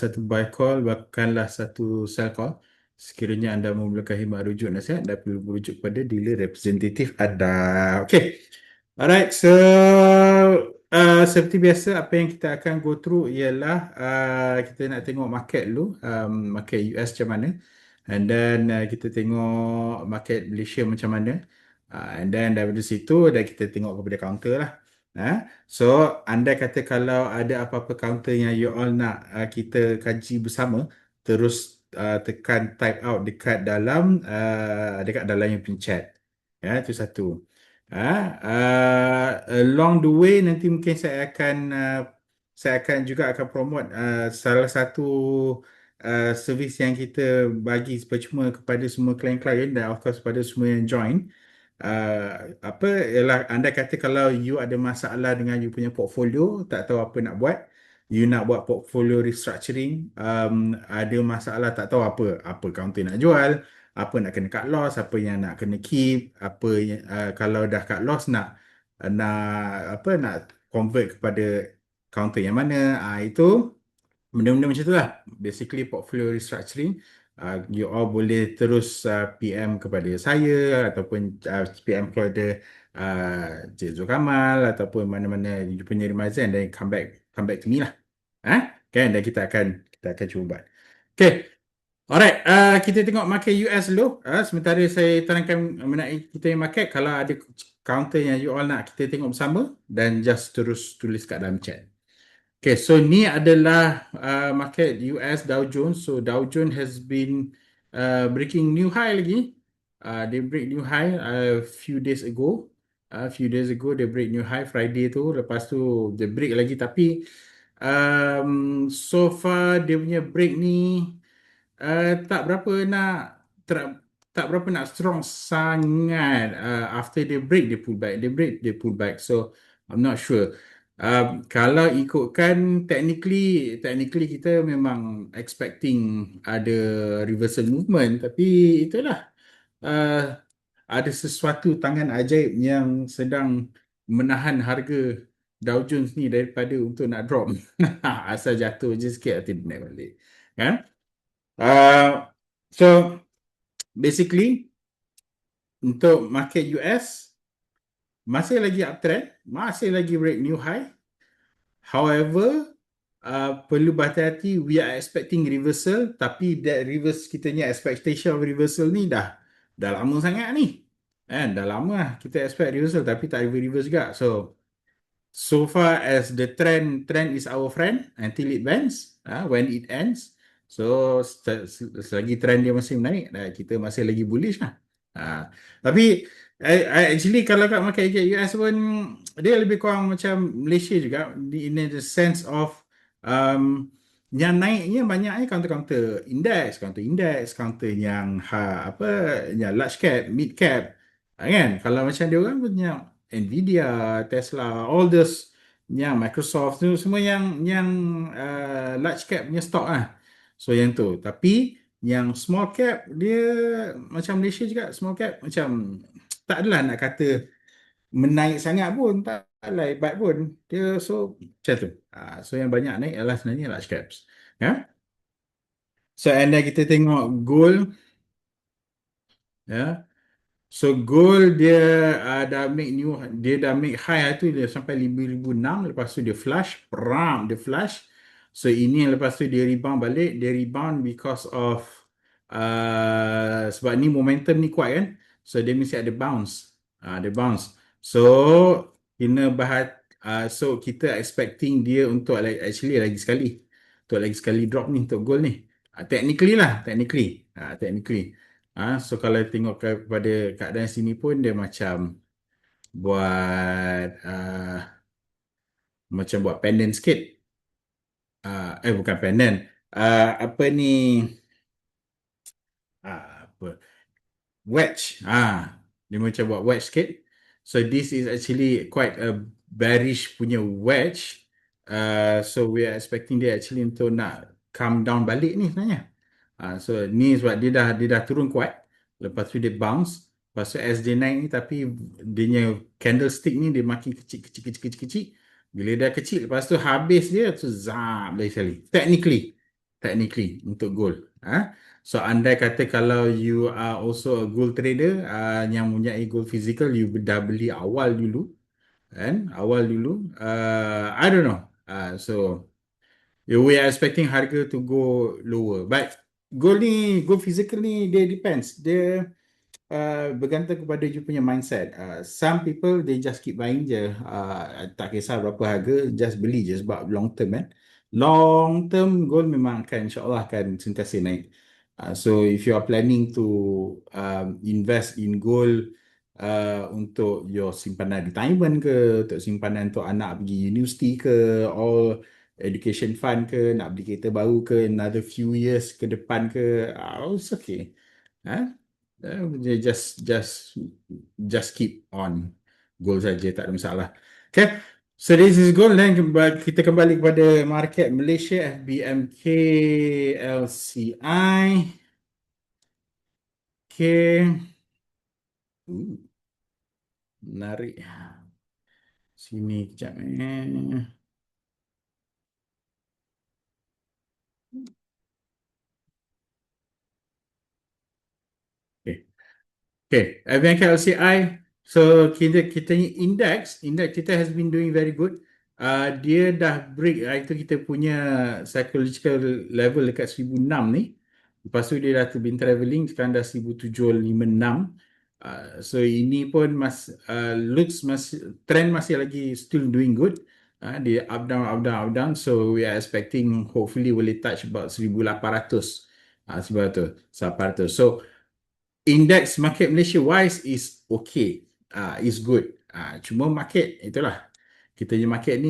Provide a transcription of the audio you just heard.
satu buy call bukanlah satu sell call. Sekiranya anda memerlukan khidmat rujuk nasihat, anda perlu merujuk kepada dealer representatif anda. Okay. Alright, so seperti biasa apa yang kita akan go through ialah kita nak tengok market dulu, market US macam mana, and then kita tengok market Malaysia macam mana, and then daripada situ dan kita tengok kepada counter lah. So anda kata kalau ada apa-apa counter yang you all nak kita kaji bersama, terus tekan type out dekat dalam yang pin chat. Ya, itu satu. Along the way nanti mungkin saya akan juga akan promote salah satu servis yang kita bagi percuma kepada semua klien-klien dan of course kepada semua yang join. Apa ialah anda kata kalau you ada masalah dengan you punya portfolio, tak tahu apa nak buat, you nak buat portfolio restructuring, ada masalah tak tahu apa counter nak jual, apa nak kena cut loss, apa yang nak kena keep, apa yang, kalau dah cut loss nak nak convert kepada counter yang mana, itu benda-benda macam tu lah. Basically portfolio restructuring. You all boleh terus PM kepada saya ataupun PM kepada Cik Zul Kamal ataupun mana-mana you punya reminder, dan come back to me lah. Kan, dan kita akan cuba buat. Okay. Alright, kita tengok market US dulu. Sementara saya terangkan mengenai kita yang market, kalau ada counter yang you all nak kita tengok bersama, dan just terus tulis kat dalam chat. Okay, so ni adalah market US Dow Jones. So Dow Jones has been breaking new high lagi. They break new high a few days ago. They break new high Friday tu. Lepas tu dia break lagi, tapi so far dia punya break ni tak berapa nak strong sangat. After they break, they pull back. They break, they pull back. So I'm not sure. Kalau ikutkan technically kita memang expecting ada reversal movement, tapi itulah ada sesuatu tangan ajaib yang sedang menahan harga Dow Jones ni daripada untuk nak drop. Asal jatuh je sikit nanti dia naik balik. Kan? So basically untuk market US masih lagi uptrend, masih lagi break new high. However, perlu berhati-hati, we are expecting reversal, tapi that reverse, kita punya expectation of reversal ni dah lama sangat ni. Dah lama lah kita expect reversal, tapi tak reverse juga. So far as the trend is our friend until it bends, when it ends. So selagi trend dia masih menaik, kita masih lagi bullish lah. Tapi actually kalau kat market US pun dia lebih kurang macam Malaysia juga, in the sense of yang naiknya banyaknya counter index, counter yang yang large cap, mid cap, kan? Kalau macam dia orang punya Nvidia, Tesla, all those yang Microsoft tu semua yang large cap punya stock lah. So yang tu. Tapi yang small cap dia macam Malaysia juga, small cap macam tak adalah nak kata menaik sangat pun, tak adalah hebat pun dia. So macam tu. So yang banyak naik adalah sebenarnya large caps. Ya. So and then kita tengok gold. Ya. So gold dia dah make high tu, dia sampai 5,006, lepas tu dia flush. So ini lepas tu dia rebound balik. Dia rebound because of sebab ni momentum ni kuat kan. So dia mesti ada bounce. Dia bounce. So so kita expecting dia untuk actually lagi sekali drop ni untuk gold ni. Technically. So kalau tengok kepada keadaan sini pun dia macam buat pendant sikit. Bukan pendant. Apa ni? Wedge. Dia macam buat wedge sikit. So this is actually quite a bearish punya wedge. So we are expecting dia actually untuk nak come down balik ni sebenarnya. So ni sebab dia dah turun kuat. Lepas tu dia bounce. Lepas tu as dia naik ni, tapi dia punya candlestick ni dia makin kecil. Bila dah kecil, lepas tu habis dia tu zap lagi sekali. Technically. technically untuk gold. So andai kata kalau you are also a gold trader yang mempunyai gold physical, you dah beli awal dulu kan, I don't know. So we are expecting harga to go lower, but gold physical ni dia depends. Dia bergantung kepada you punya mindset. Some people they just keep buying je. Tak kisah berapa harga, just beli je sebab long term kan. Long term gold memang akan insyaAllah akan sentiasa naik. So if you are planning to invest in gold untuk your simpanan retirement ke, untuk simpanan untuk anak pergi universiti ke, all education fund ke, nak beli kereta baru ke, another few years ke depan ke, it's okay. Just keep on gold saja, tak ada masalah. Okay, so this is gold. Dan kita kembali kepada market Malaysia, FBMK, LCI. Okay, menarik. Sini kejap Okay. Okay, FBMK LCI. So kita ni index kita has been doing very good. Dia dah break itu kita punya psychological level dekat 1006 ni. Lepas tu dia dah been travelling sekarang dah 1756. So ini pun looks trend masih lagi still doing good. Dia up down up down up down. So we are expecting hopefully will touch about 1800. Sebab tu 1800. So index market Malaysia wise is okay, is good. Cuma market itulah, kita punya market ni